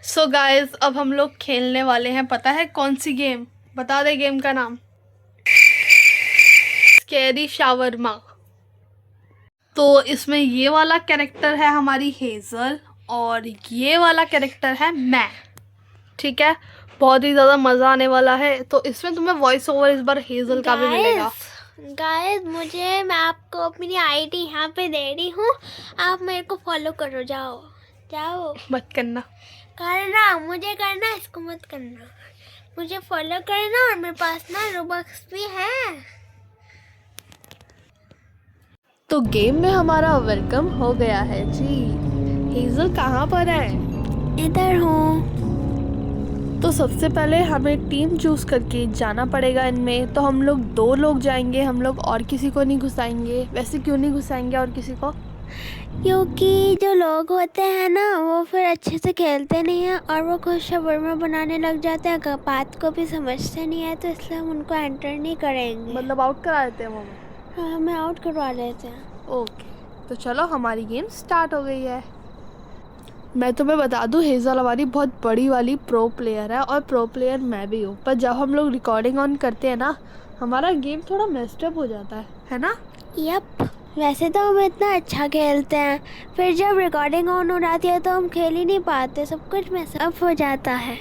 So guys अब हम लोग खेलने वाले हैं, पता है कौन सी गेम? बता दे गेम का नाम। Scary shawarma. तो इसमें ये वाला कैरेक्टर है हमारी हेजल और ये वाला कैरेक्टर है मैं। ठीक है, बहुत ही ज़्यादा मज़ा आने वाला है। तो इसमें तुम्हें वॉइस ओवर इस बार हेजल का भी मिलेगा। गाइस मैं आपको अपनी आईडी यहाँ पे दे रही हूँ, आप मेरे को फॉलो करो। जाओ जाओ। मत करना मुझे करना, इसको मत करना। मुझे फॉलो करना और मेरे पास ना रोबक्स भी है। तो गेम में हमारा वेलकम हो गया है जी। हेजल कहाँ पर है? इधर हूँ। तो सबसे पहले हमें टीम चूज करके जाना पड़ेगा इनमें। तो हम लोग 2 लोग जाएंगे, हम लोग और किसी को नहीं घुसाएंगे। वैसे क्यों नहीं घुसाएंगे और किसी को? क्योंकि जो लोग होते हैं ना वो फिर अच्छे से खेलते नहीं हैं और वो खुद शवरमा बनाने लग जाते हैं, बात को भी समझते नहीं है, तो इसलिए हम उनको एंटर नहीं करेंगे। मतलब आउट करा देते हैं वो? हाँ, हमें आउट करवा लेते हैं। ओके, तो चलो हमारी गेम स्टार्ट हो गई है। मैं तुम्हें बता दूं, हेजल हमारी बहुत बड़ी वाली प्रो प्लेयर है और प्रो प्लेयर मैं भी हूँ। पर जब हम लोग रिकॉर्डिंग ऑन करते हैं ना, हमारा गेम थोड़ा मेस्ड अप हो जाता है ना? यप, वैसे तो हम इतना अच्छा खेलते हैं, फिर जब रिकॉर्डिंग ऑन हो जाती है तो हम खेल ही नहीं पाते, सब कुछ मेसअप हो जाता है।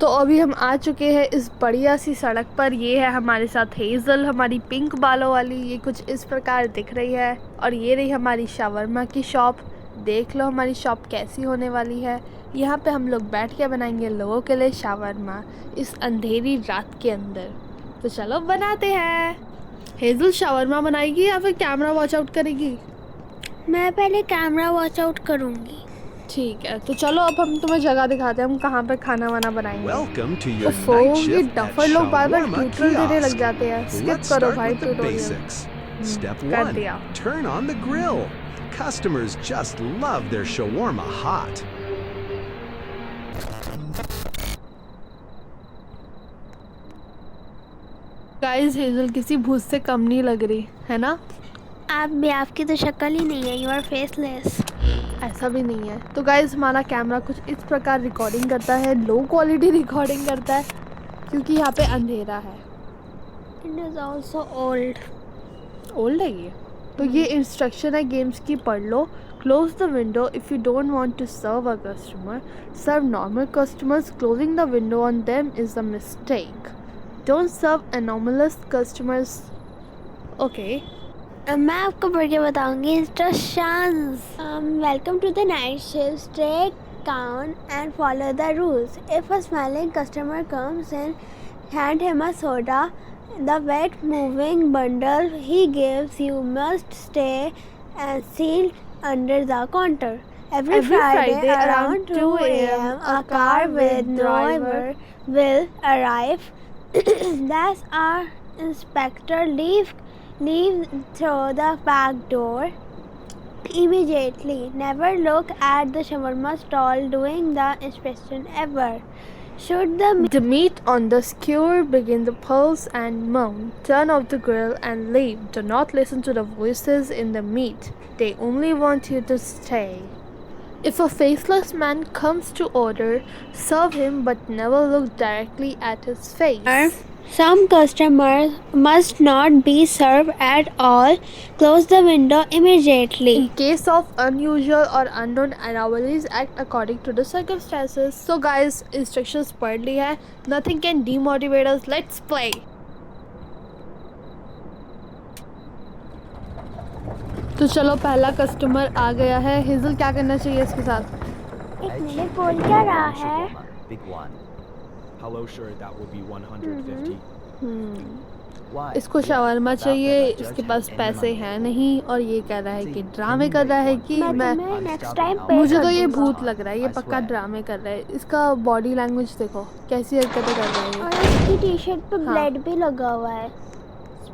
तो अभी हम आ चुके हैं इस बढ़िया सी सड़क पर। ये है हमारे साथ हेजल, हमारी पिंक बालों वाली। ये कुछ इस प्रकार दिख रही है। और ये रही हमारी शावरमा की शॉप। देख लो हमारी शॉप कैसी होने वाली है। यहाँ पे हम लोग बैठ के बनाएंगे लोगों के लिए शावरमा इस अंधेरी रात के अंदर। तो चलो बनाते हैं। हेजल शावरमा बनाएगी या फिर कैमरा वॉच आउट करेगी? मैं पहले कैमरा वॉच आउट करूँगी। ठीक है, तो चलो अब हम तुम्हें जगह दिखाते हैं हम कहाँ पे खाना वाना बनाएंगे। ओफो, ये डफर लोग बार बार ट्यूटोरियल देने लग जाते हैं। स्किप करो भाई ट्यूटोरियल। Step कर 1. दिया। Turn on the grill. Customers just love their shawarma hot. Guys hazel किसी भूत से कम नहीं लग रही है ना? आप भी, आपकी तो शक्ल ही नहीं है, यू आर फेसलेस। ऐसा भी नहीं है। तो गाइस हमारा कैमरा कुछ इस प्रकार रिकॉर्डिंग करता है, लो क्वालिटी रिकॉर्डिंग करता है क्योंकि यहाँ पे अंधेरा है। It is also old. Old है ये? तो ये इंस्ट्रक्शन है गेम्स की, पढ़ लो। Close the window if you don't want to serve a customer. Serve normal customers. Closing the window on them is a mistake. Don't serve anomalous customers. Okay, मैं आपको पढ़ के बताऊंगी instructions. Welcome to the night shift, stay calm and follow the rules. If a smiling customer comes in, hand him a soda. The wet moving bundle he gives you must stay sealed under the counter. Every Friday around 2 a.m. a car with driver will arrive. That's our inspector. Leave through the back door immediately. Never look at the shawarma stall during the inspection ever. Should the meat on the skewer begin to pulse and moan, turn off the grill and leave. Do not listen to the voices in the meat. They only want you to stay. If a faceless man comes to order, serve him but never look directly at his face. Some customers must not be served at all. Close the window immediately. In case of unusual or unknown anomalies, act according to the circumstances. So guys, instructions पढ़ ली है. Nothing can demotivate us. Let's play. तो चलो पहला customer आ गया है। Hazel क्या करना चाहिए इसके साथ? एक मिनट, बोल क्या रहा है? Big one. Hello, sir. That will be 150. Why? इसको शावरमा चाहिए, इसके पास पैसे हैं नहीं और ये कह रहा है कि ड्रामे कर रहा है कि मैं नेक्स्ट टाइम पे मुझे तो ये भूत लग रहा है, ये पक्का ड्रामे कर रहा है। इसका बॉडी लैंग्वेज देखो कैसी हरकतें कर रहा है। और इसकी टी शर्ट पे हाँ। ब्लड भी लगा हुआ है।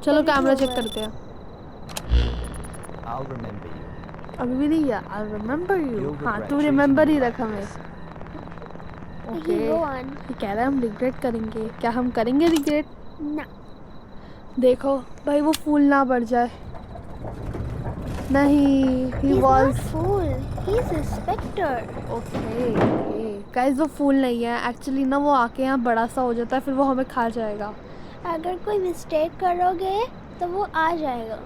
चलो कैमरा चेक करते हैं। I'll remember you. अभी भी नहीं है। I remember you. You'll हाँ, regret तू choosing रिमेम्बर ही my रख हमें। Okay, Go on. ये कह रहा है हम रिग्रेट करेंगे। क्या हम करेंगे रिग्रेट? ना। देखो भाई वो फूल ना बढ़ जाए। नहीं, he He's was not fool. He's inspector. Okay. Guys वो फूल नहीं है एक्चुअली ना, वो आके यहाँ बड़ा सा हो जाता है, फिर वो हमें खा जाएगा। अगर कोई मिस्टेक करोगे तो वो आ जाएगा।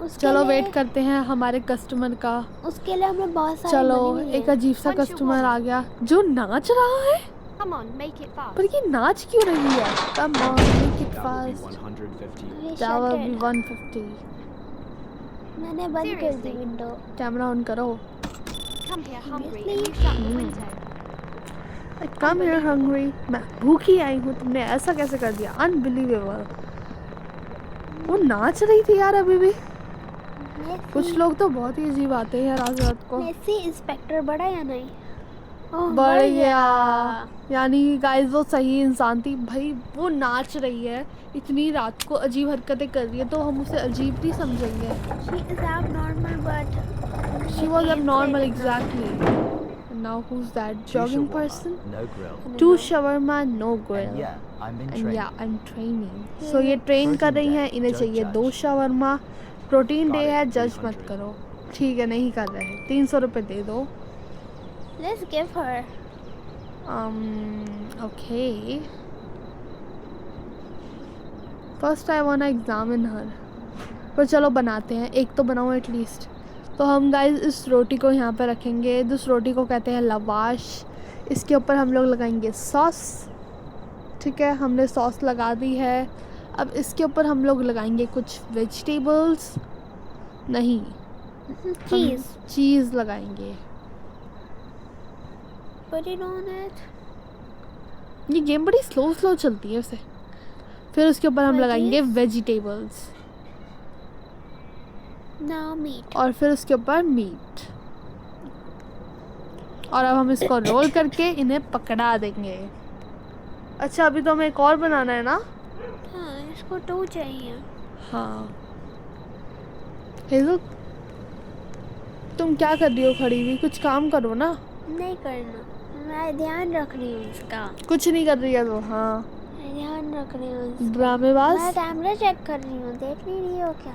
उसके चलो लिए- वेट करते हैं हमारे कस्टमर का। उसके लिए हमें बहुत सारे चलो money मिले एक हैं। अजीब सा Once you कस्टमर want आ गया जो नाच रहा है। Come on, make it fast. पर ये नाच क्यों रही है? Come on make it That will be fast. 150. ये दैट विल बी shuttered। 150। मैंने बंद कर दी Seriously? विंडो। कैमरा ऑन करो। Come here hungry Seriously? and you shut the window. Come here hungry. मैं भूखी आई हूँ, तुमने ऐसा कैसे कर दिया? अनबिलीवेबल। वो नाच रही थी यार अभी भी। कुछ लोग तो बहुत ही अजीब आते हैं यार आज रात को। मेसी इंस्पेक्टर बड़ा या नहीं? ओह, बढ़िया। यानी गाइस वो सही इंसान थी भाई। वो नाच रही है इतनी रात को, अजीब हरकतें कर रही है, तो हम उसे अजीब नहीं समझेंगे। She is abnormal, but She was abnormal exactly. And now who's that Two jogging shawarma, person? No grill. 2 shawarma no grill. And yeah, I'm in And training. yeah, I'm training. So ये train कर रही हैं, इन्हें Don't चाहिए judge. 2 shawarma। Protein day Got it, है, जज मत 300. करो। ठीक है, नहीं कर रहे। 300 रुपये दे दो। let's give her. Okay. First I wanna examine her. पर चलो बनाते हैं, एक तो बनाओ एटलीस्ट। तो हम गाइस इस रोटी को यहाँ पे रखेंगे। इस रोटी को कहते हैं लवाश। इसके ऊपर हम लोग लगाएंगे सॉस। ठीक है, हमने सॉस लगा दी है। अब इसके ऊपर हम लोग लगाएंगे कुछ वेजिटेबल्स, नहीं Cheese. चीज़ लगाएंगे। Put it on it. ये गेम बड़ी स्लो चलती है वैसे। फिर उसके ऊपर हम Veggies? लगाएंगे वेजिटेबल्स Now meat. और फिर उसके ऊपर मीट। और अब हम इसको रोल करके इन्हें पकड़ा देंगे। अच्छा अभी तो हमें एक और बनाना है ना? हाँ, इसको 2 चाहिए। हाँ। हेज़ल तुम क्या कर रही हो खड़ी हुई? कुछ काम करो ना। नहीं करना, मैं ध्यान रख रही हूँ इसका। कुछ नहीं कर रही है तो। हाँ, मैं ध्यान रख रही हूँ इसका। ड्रामेबाज। मैं कैमरा चेक कर रही हूँ, देख नहीं रही हो क्या?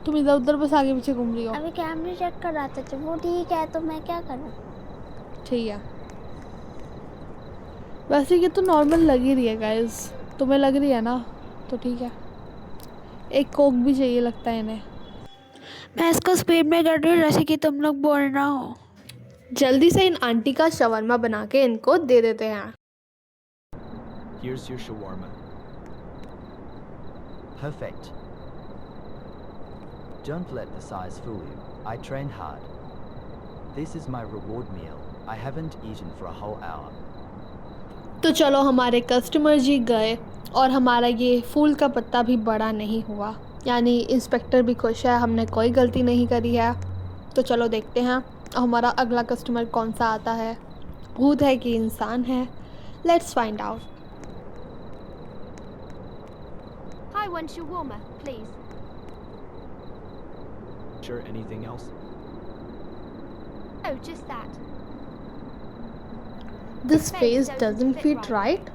तुम इधर उधर बस आगे पीछे घूम रही हो। अभी कैमरा चेक कर रहा था, जब वो ठीक है तो मैं क्या करूँ? ठीक है। वैसे ये तो नॉर्मल लग ही रही है गाइस, तुम्हें लग रही है ना? तो ठीक है। एक कोक भी चाहिए लगता है इन्हें। मैं इसको स्पीड में कर रही हूँ जैसे कि तुम लोग बोल ना हो। जल्दी से इन आंटी का शवरमा बना के इनको दे देते हैं। Here's your shawarma. Perfect. Don't let the size fool you. I trained hard. This is my reward meal. I haven't eaten for a whole hour. तो चलो हमारे कस्टमर जी गए और हमारा ये फूल का पत्ता भी बड़ा नहीं हुआ। यानी इंस्पेक्टर भी खुश है, हमने कोई गलती नहीं करी है। तो चलो देखते हैं हमारा अगला कस्टमर कौन सा आता है। भूत है कि इंसान है? Let's find out. Hi, one shawarma, please. Sure, anything else? Oh, just that. This face doesn't fit right.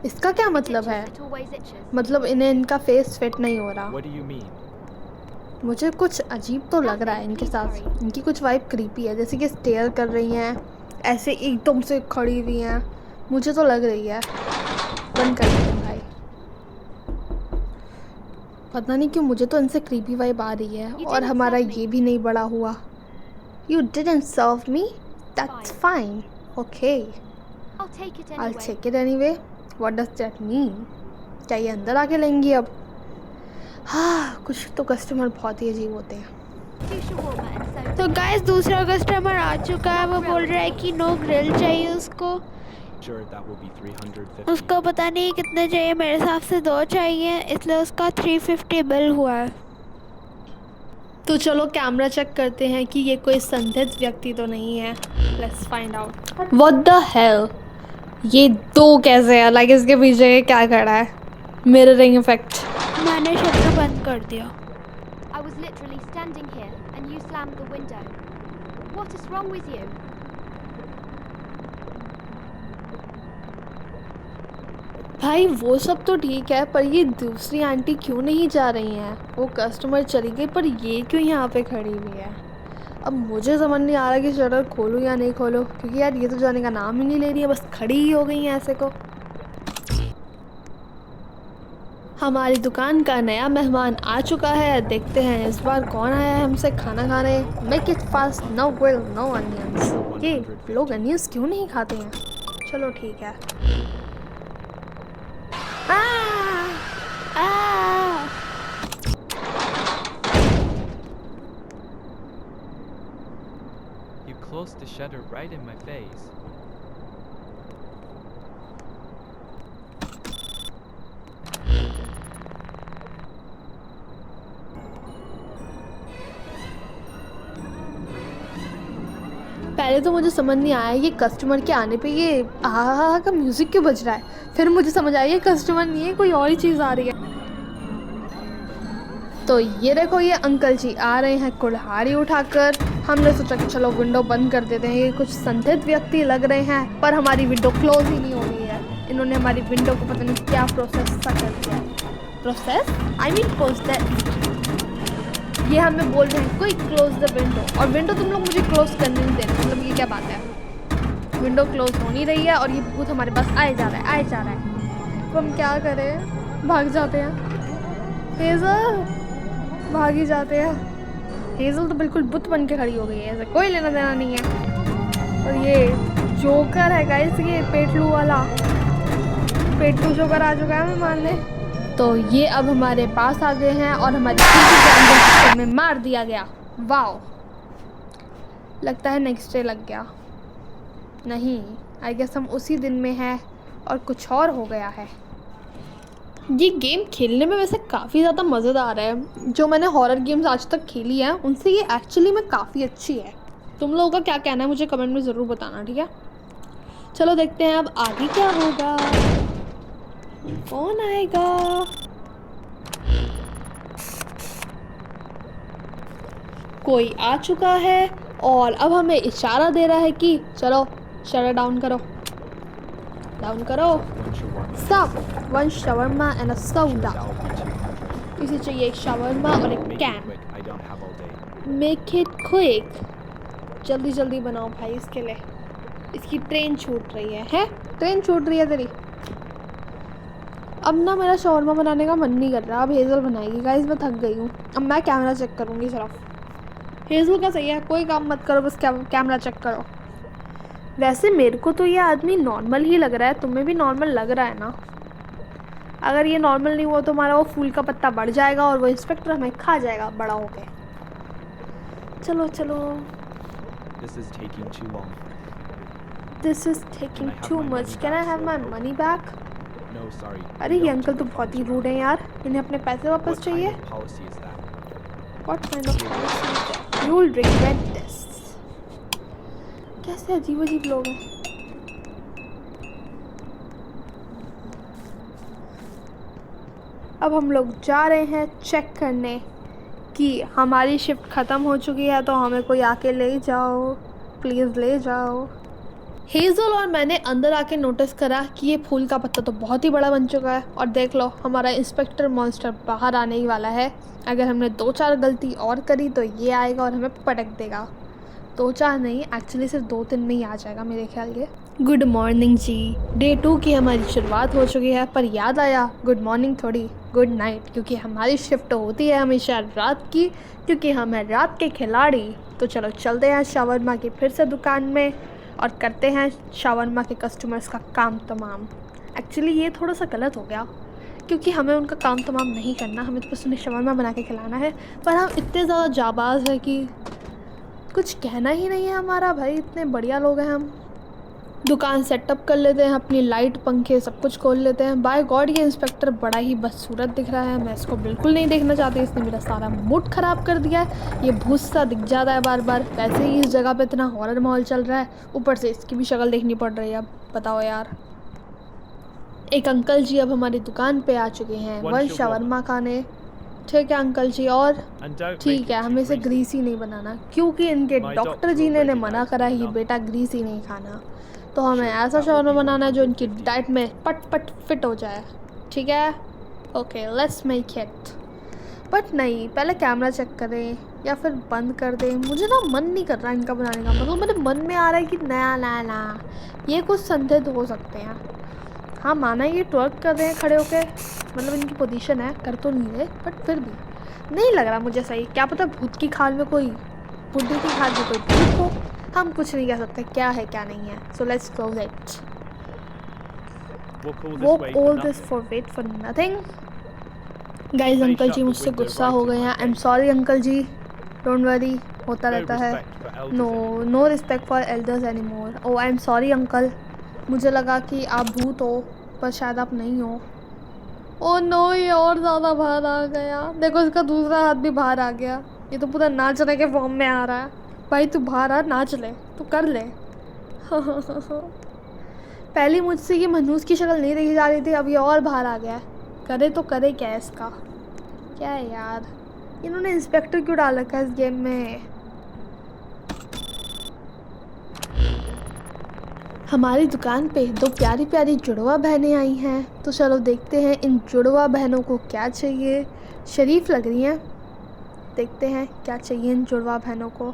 इसका क्या मतलब है? It always itches. मतलब इन्हें इनका फेस फिट नहीं हो रहा। What do you mean? मुझे कुछ अजीब तो लग रहा है इनके साथ। इनकी कुछ वाइब क्रीपी है, जैसे कि स्टेयर कर रही हैं, ऐसे एकदम से खड़ी हुई हैं। मुझे तो लग रही है। बंद कर दो भाई। पता नहीं क्यों मुझे तो इनसे क्रीपी वाइब आ रही है। और हमारा ये भी नहीं बड़ा हुआ। You didn't serve me, that's fine, okay, I'll take it I anyway. Take it anyway. What does that mean? क्या ये अंदर आके लेंगी अब? हाँ, कुछ तो कस्टमर बहुत ही अजीब होते हैं। 2 shawarma and soda. तो गाइस दूसरा कस्टमर आ चुका है। वो बोल रहा है कि नो ग्रिल चाहिए उसको। Sure, that will be 350. उसको पता नहीं कितने चाहिए, मेरे हिसाब से 2 चाहिए, इसलिए उसका 350 बिल हुआ है। तो चलो कैमरा चेक करते हैं कि ये कोई संदिग्ध व्यक्ति तो नहीं है। Let's find out. What the hell? ये 2 कैसे है? लाइक इसके पीछे ये क्या खड़ा है? Mirroring effect. मैंने शटर बंद कर दिया। I was literally standing here and you slammed the window. What is wrong with you? भाई वो सब तो ठीक है, पर ये दूसरी आंटी क्यों नहीं जा रही हैं? वो कस्टमर चली गई पर ये क्यों यहाँ पे खड़ी हुई है? अब मुझे समझ नहीं आ रहा कि शटर खोलूँ या नहीं खोलूँ, क्योंकि यार ये तो जाने का नाम ही नहीं ले रही है, बस खड़ी ही हो गई है ऐसे को। हमारी दुकान का नया मेहमान आ चुका है, देखते हैं इस बार कौन आया है हमसे खाना खाने। Make it fast, no grill no onions. ये लोग अनियंस क्यों नहीं खाते हैं? चलो ठीक है। You closed the shutter right in my face. पहले तो मुझे समझ नहीं आया ये कस्टमर के आने पे ये आहा का म्यूज़िक क्यों बज रहा है। फिर मुझे समझ आया ये कस्टमर नहीं है, कोई और ही चीज़ आ रही है। तो ये देखो ये अंकल जी आ रहे हैं कुल्हाड़ी उठाकर। हमने सोचा कि चलो विंडो बंद कर देते हैं, ये कुछ संदिग्ध व्यक्ति लग रहे हैं, पर हमारी विंडो क्लोज ही नहीं हो रही है। इन्होंने हमारी विंडो को पता नहीं क्या प्रोसेस सा कर दिया। Process I mean process. ये हमें बोल रहे हैं कोई क्लोज द विंडो, और विंडो तुम लोग मुझे क्लोज करने नहीं दे रहे। मतलब ये क्या बात है? विंडो क्लोज हो नहीं रही है और ये भूत हमारे पास आए जा रहा है। तो हम क्या करें? भाग जाते हैं। हेज़ल भाग ही जाते हैं। हेज़ल तो बिल्कुल बुत बन के खड़ी हो गई है, ऐसे कोई लेना देना नहीं है। और ये जोकर है गाइस, ये पेटलू वाला पेटलू जोकर आ चुका है हमें मारने। तो ये अब हमारे पास आ गए हैं और हमारी सिस्टम में मार दिया गया। वाओ, लगता है नेक्स्ट डे लग गया। नहीं, आई गेस हम उसी दिन में हैं और कुछ और हो गया है। ये गेम खेलने में वैसे काफ़ी ज़्यादा मज़ेदार है। जो मैंने हॉरर गेम्स आज तक खेली हैं उनसे ये एक्चुअली में काफ़ी अच्छी है। तुम लोगों का क्या कहना है मुझे कमेंट में ज़रूर बताना, ठीक है? चलो देखते हैं अब आगे क्या होगा, कौन आएगा। कोई आ चुका है और अब हमें इशारा दे रहा है कि चलो शटर डाउन करो, डाउन करो। सब 1 shawarma and a soda। इसे चाहिए एक shawarma और एक can. I don't have all day. Make it quick, जल्दी जल्दी बनाओ भाई इसके लिए। इसकी ट्रेन छूट रही है? ट्रेन छूट रही है तेरी? अब ना मेरा शॉर्मा बनाने का मन नहीं कर रहा, अब हेज़ल बनाएगी। गाइस मैं थक गई हूँ, अब मैं कैमरा चेक करूँगी सिर्फ। हेज़ल का सही है, कोई काम मत करो, बस कैमरा चेक करो। वैसे मेरे को तो ये आदमी नॉर्मल ही लग रहा है, तुम्हें भी नॉर्मल लग रहा है ना? अगर ये नॉर्मल नहीं हुआ तो हमारा वो फूल का पत्ता बढ़ जाएगा और वो इंस्पेक्टर हमें खा जाएगा बड़ा होके। चलो चलो। This is taking too long. This is taking too much. Can I have my money back? No, sorry. अरे we ये don't अंकल तो do बहुत ही funds रूड हैं यार, इन्हें अपने पैसे around. वापस What चाहिए। kind of policy is that? What kind of policy is that? You will regret this. कैसे अजीब अजीब लोग हैं। अब हम लोग जा रहे हैं चेक करने कि हमारी शिफ्ट ख़त्म हो चुकी है, तो हमें कोई आके ले जाओ, प्लीज़ ले जाओ। हेज़ल और मैंने अंदर आके नोटिस करा कि ये फूल का पत्ता तो बहुत ही बड़ा बन चुका है, और देख लो हमारा इंस्पेक्टर मॉन्स्टर बाहर आने ही वाला है। अगर हमने 2-4 गलती और करी तो ये आएगा और हमें पटक देगा। 2-4 नहीं, एक्चुअली सिर्फ 2-3 में ही आ जाएगा मेरे ख्याल के। गुड मॉर्निंग जी, डे 2 की हमारी शुरुआत हो चुकी है, पर याद आया गुड मॉर्निंग थोड़ी गुड नाइट, क्योंकि हमारी शिफ्ट होती है हमेशा रात की, क्योंकि हम हैं रात के खिलाड़ी। तो चलो चलते हैं शावरमा की फिर से दुकान में और करते हैं शावरमा के कस्टमर्स का काम तमाम। एक्चुअली ये थोड़ा सा गलत हो गया, क्योंकि हमें उनका काम तमाम नहीं करना, हमें तो बस उन्हें शावरमा बना के खिलाना है। पर हम इतने ज़्यादा जाबाज है कि कुछ कहना ही नहीं है हमारा। भाई इतने बढ़िया लोग हैं हम। दुकान सेटअप कर लेते हैं, अपनी लाइट पंखे सब कुछ खोल लेते हैं। बाय गॉड ये इंस्पेक्टर बड़ा ही बदसूरत दिख रहा है, मैं इसको बिल्कुल नहीं देखना चाहती। इसने मेरा सारा मूड ख़राब कर दिया है। ये भूत सा दिख जाता है बार बार, वैसे ही इस जगह पे इतना हॉरर माहौल चल रहा है, ऊपर से इसकी भी शक्ल देखनी पड़ रही है। अब बताओ यार। एक अंकल जी अब हमारी दुकान पे आ चुके हैं 1 shawarma खाने। ठीक है अंकल जी, और ठीक है हमें इसे ग्रीसी नहीं बनाना, क्योंकि इनके डॉक्टर जी ने मना करा ही बेटा ग्रीसी नहीं खाना। तो हमें ऐसा शावरमा बनाना है जो इनकी डाइट में पट पट फिट हो जाए। ठीक है, okay let's make it. But नहीं, पहले कैमरा चेक करें। या फिर बंद कर दें। मुझे ना मन नहीं कर रहा इनका बनाने का, मतलब मेरे मन में आ रहा है कि नया नया नया ये कुछ संदिग्ध हो सकते हैं। हाँ माना ये ट्वर्क कर रहे हैं खड़े होके, मतलब इनकी पोजीशन है, कर तो नहीं रहे बट फिर भी नहीं लग रहा मुझे सही। क्या पता भूत की खाल में कोई, बुड्ढी की खाल में कोई भूत हो, हम कुछ नहीं कह सकते क्या है क्या नहीं है। So let's close it. Walk all this for wait for nothing. Guys uncle जी मुझसे गुस्सा हो गए हैं। आई एम सॉरी अंकल जी, डोंट वरी, होता रहता है। No respect for elders any more. Oh I am sorry uncle, मुझे लगा कि आप भूत हो पर शायद आप नहीं हो। ओ नो, ये और ज़्यादा बाहर आ गया। देखो इसका दूसरा हाथ भी बाहर आ गया, ये तो पूरा नाचने के फॉर्म में आ रहा है। भाई तू बाहर आ, नाच ले, तू कर ले। पहले मुझसे ये मनहूस की शक्ल नहीं देखी जा रही थी, अब ये और बाहर आ गया है। करे तो करे क्या इसका, क्या है यार, इन्होंने इंस्पेक्टर क्यों डाल रखा है इस गेम में। हमारी दुकान पे दो प्यारी प्यारी जुड़वा बहनें आई हैं, तो चलो देखते हैं इन जुड़वा बहनों को क्या चाहिए। शरीफ लग रही हैं, देखते हैं क्या चाहिए इन जुड़वा बहनों को।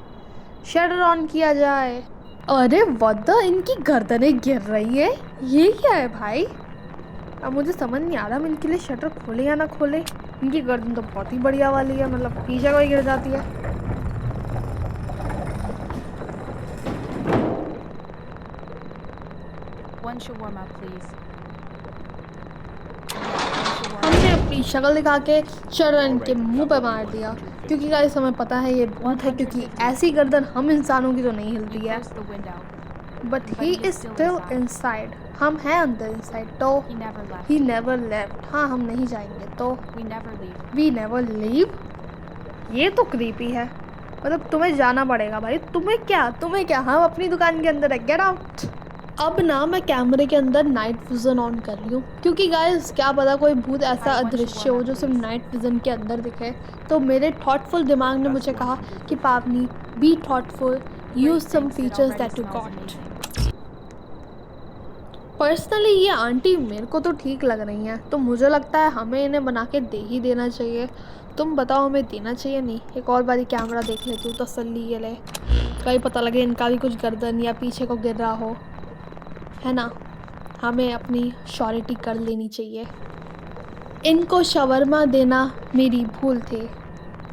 शटर ऑन किया जाए। अरे वद्दा, इनकी गर्दनें गिर रही है, ये क्या है भाई। अब मुझे समझ नहीं आ रहा मैं इनके लिए शटर खोले या ना खोले। इनकी गर्दन तो बहुत ही बढ़िया वाली है, मतलब पीछे को ही गिर जाती है। One shawarma, please. हमने अपनी शक्ल दिखा के शटर इनके मुंह पे मार दिया, क्योंकि गाइस हमें पता है ये भूत है, क्योंकि ऐसी गर्दन हम इंसानों की तो नहीं हिलती है। Close the window. But he is still inside, हम हैं अंदर इनसाइड, तो He never left. He never left. हाँ हम नहीं जाएंगे, तो We never leave. We never leave. ये तो क्रीपी है, मतलब तुम्हें जाना पड़ेगा भाई। तुम्हें क्या, हम अपनी दुकान के अंदर है, गेट आउट। अब ना मैं कैमरे के अंदर नाइट विजन ऑन कर रही हूँ, क्योंकि गाइस क्या पता कोई भूत ऐसा अदृश्य हो जो सिर्फ नाइट विजन के अंदर दिखे। तो मेरे थॉटफुल दिमाग ने मुझे कहा कि Pavani be thoughtful, use some features that you got. Personally ये आंटी मेरे को तो ठीक लग रही हैं, तो मुझे लगता है हमें इन्हें बना के दे ही देना चाहिए। तुम बताओ हमें देना चाहिए नहीं। एक और बारी कैमरा देख लेती हूँ तसल्ली के लिए, कहीं पता लगे इनका भी कुछ गर्दन या पीछे को गिर रहा हो, है ना। हमें अपनी श्योरिटी कर लेनी चाहिए। इनको शवरमा देना मेरी भूल थी,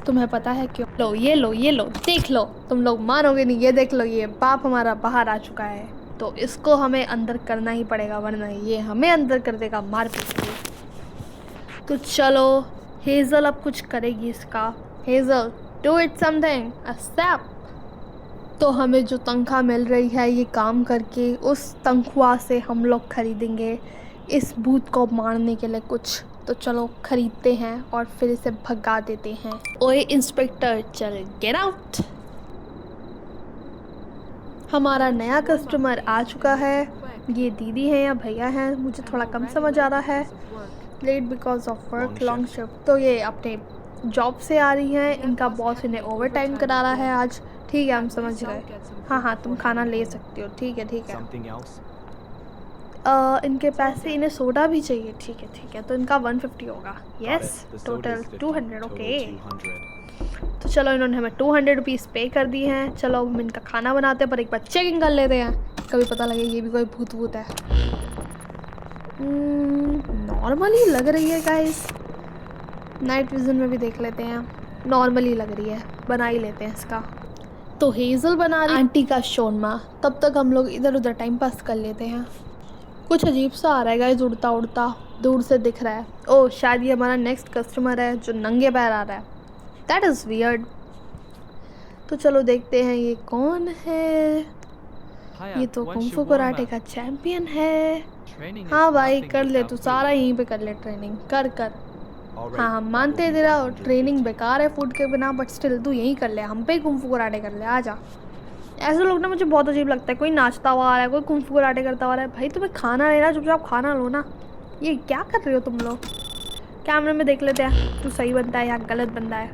तुम्हें पता है क्यों। ये लो देख लो, तुम लोग मानोगे नहीं, ये देख लो, ये बाप हमारा बाहर आ चुका है, तो इसको हमें अंदर करना ही पड़ेगा, वरना ये हमें अंदर कर देगा मार पीट के। तो चलो हेज़ल अब कुछ करेगी इसका। Hazel do it something, except. तो हमें जो तनख्वाह मिल रही है ये काम करके, उस तनख्वाह से हम लोग खरीदेंगे इस भूत को मारने के लिए कुछ। तो चलो खरीदते हैं और फिर इसे भगा देते हैं। ओए इंस्पेक्टर, चल गेट आउट। हमारा नया कस्टमर आ चुका है। ये दीदी हैं या भैया हैं, मुझे थोड़ा कम समझ आ रहा है। Late because of work, long shift. तो ये अपने जॉब से आ रही हैं, इनका बॉस इन्हें ओवर टाइम करा रहा है आज। ठीक है हम समझ गए। हाँ तुम खाना ले सकती हो, ठीक है। Something else? इनके पैसे, इन्हें सोडा भी चाहिए, ठीक है। तो इनका 150 होगा। Yes, The soda total is 50, 200, total okay. 200. तो चलो इन्होंने हमें 200 रुपीज़ पे कर दिए हैं। चलो अब हम इनका खाना बनाते हैं, पर एक बार चेकिंग कर लेते हैं, कभी पता लगे ये भी कोई भूत है। नॉर्मली लग रही है गाइस, नाइट विजन में भी देख लेते हैं। नॉर्मली लग रही है, बना ही लेते हैं इसका। तो हेज़ल बना रही आंटी का शोरमा, तब तक हम लोग इधर उधर टाइम पास कर लेते हैं। कुछ अजीब सा आ रहा है गाइस, उड़ता उड़ता दूर से दिख रहा है। ओह शायद ये हमारा नेक्स्ट कस्टमर है जो नंगे पैर आ रहा है। That is weird. तो चलो देखते हैं ये कौन है। ये तो कुंफू कराटे का चैंपियन है। हाँ भाई कर ले, तू सारा यहीं पे कर ले ट्रेनिंग, कर। हाँ हम मानते हैं तेरा ट्रेनिंग बेकार है फूड के बिना, बट स्टिल तू यहीं कर ले, हम पे ही कुंफू कराटे कर ले, आजा। ऐसे लोग ना मुझे बहुत अजीब लगता है, कोई नाचता हुआ आ रहा है, कोई कुंफू कराटे करता हुआ आ रहा है। भाई तुम्हें खाना लेना, चुपचाप खाना लो ना। ये क्या कर रहे हो तुम लोग। कैमरे में देख लेते हैं तू सही बनता है या गलत बनता है।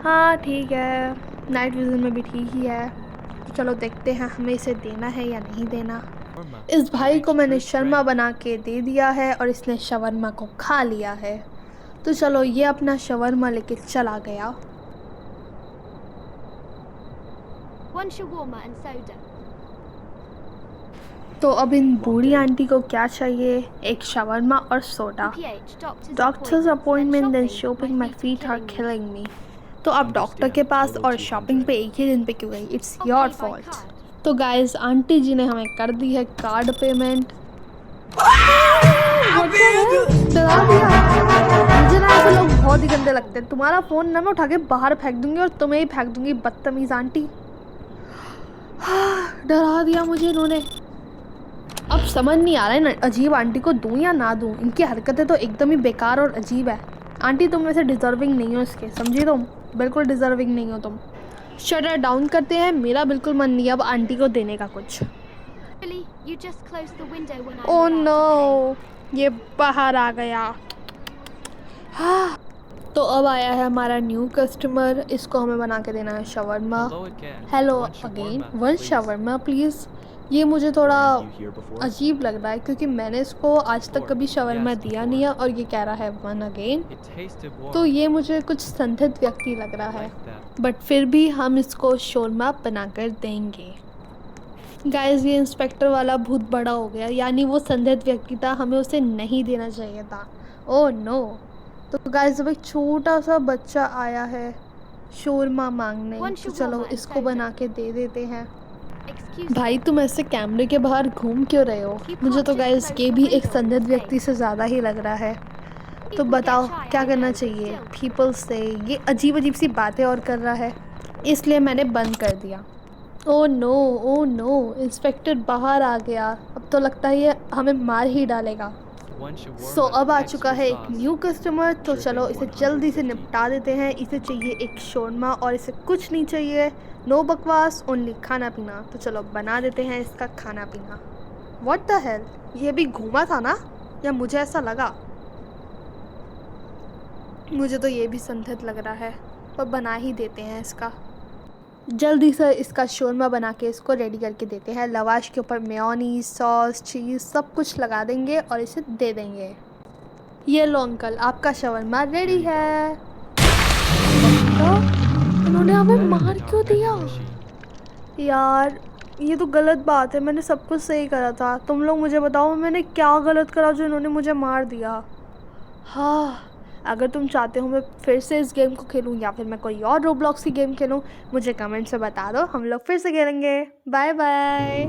हाँ ठीक है, नाइट विजन में भी ठीक ही है। तो चलो देखते हैं हमें इसे देना है या नहीं देना। इस भाई को मैंने शर्मा बना के दे दिया है और इसने शवरमा को खा लिया है। तो चलो ये अपना शवरमा लेके चला गया। One shawarma and soda. तो अब इन बूढ़ी आंटी को क्या चाहिए? एक शवरमा और soda. PH, doctor's appointment then shopping, my feet are killing me. तो अब डॉक्टर के पास और शॉपिंग पे एक ही दिन पे क्यों गई? It's your fault. तो गाइस आंटी जी ने हमें कर दी है कार्ड पेमेंट। डरा दिया। मुझे ना ऐसे लोग बहुत ही गंदे लगते हैं। तुम्हारा फ़ोन ना मैं उठा के बाहर फेंक दूंगी और तुम्हें ही फेंक दूंगी, बदतमीज़ आंटी। डरा दिया मुझे इन्होंने। अब समझ नहीं आ रहा है ना, अजीब आंटी को दूं या ना दूं। इनकी हरकतें तो एकदम ही बेकार और अजीब है। आंटी तुम वैसे डिज़र्विंग नहीं हो इसके, समझी तुम? बिल्कुल डिज़र्विंग नहीं हो तुम। शटर डाउन करते हैं। मेरा बिल्कुल मन नहीं अब आंटी को देने का कुछ। Billy, you just closed the window when I oh was out, no, okay? ये बाहर आ गया। हाँ। तो अब आया है हमारा न्यू कस्टमर। इसको हमें बना के देना है shawarma. Hello again, one shawarma please. ये मुझे थोड़ा अजीब लग रहा है क्योंकि मैंने इसको आज तक कभी शवरमा दिया नहीं है और ये कह रहा है वन अगेन। तो ये मुझे कुछ संदिग्ध व्यक्ति लग रहा है, बट फिर भी हम इसको शोरमा बनाकर देंगे। गाइस ये इंस्पेक्टर वाला बहुत बड़ा हो गया, यानी वो संदिग्ध व्यक्ति था, हमें उसे नहीं देना चाहिए था। Oh no. तो गाइस अब एक छोटा सा बच्चा आया है शोरमा मांगने, तो चलो इसको बना के दे देते हैं। Excuse me. भाई तुम ऐसे कैमरे के बाहर घूम क्यों रहे हो? मुझे तो गाइस ये भी एक संदिग्ध व्यक्ति से ज़्यादा ही लग रहा है। तो बताओ क्या करना चाहिए? पीपल से ये अजीब अजीब सी बातें और कर रहा है, इसलिए मैंने बंद कर दिया। ओह नो, इंस्पेक्टर बाहर आ गया। अब तो लगता है ये हमें मार ही डालेगा। सो अब आ चुका है एक न्यू कस्टमर, तो चलो इसे जल्दी से निपटा देते हैं। इसे चाहिए एक शोरमा और इसे कुछ नहीं चाहिए, नो बकवास, ओनली खाना पीना। तो चलो बना देते हैं इसका खाना पीना। व्हाट द हेल, ये भी घूमा था ना, या मुझे ऐसा लगा? मुझे तो ये भी संदिग्ध लग रहा है, पर बना ही देते हैं इसका। जल्दी से इसका शोरमा बना के इसको रेडी करके देते हैं। लवाश के ऊपर मेयोनीज, सॉस, चीज़ सब कुछ लगा देंगे और इसे दे देंगे। ये लो अंकल, आपका शवरमा रेडी है। तो इन्होंने हमें मार क्यों दिया यार? ये तो गलत बात है, मैंने सब कुछ सही करा था। तुम लोग मुझे बताओ मैंने क्या गलत करा जो इन्होंने मुझे मार दिया? हाँ, अगर तुम चाहते हो मैं फिर से इस गेम को खेलूं या फिर मैं कोई और रोब्लॉक्स की गेम खेलूं, मुझे कमेंट से बता दो, हम लोग फिर से खेलेंगे। Bye bye.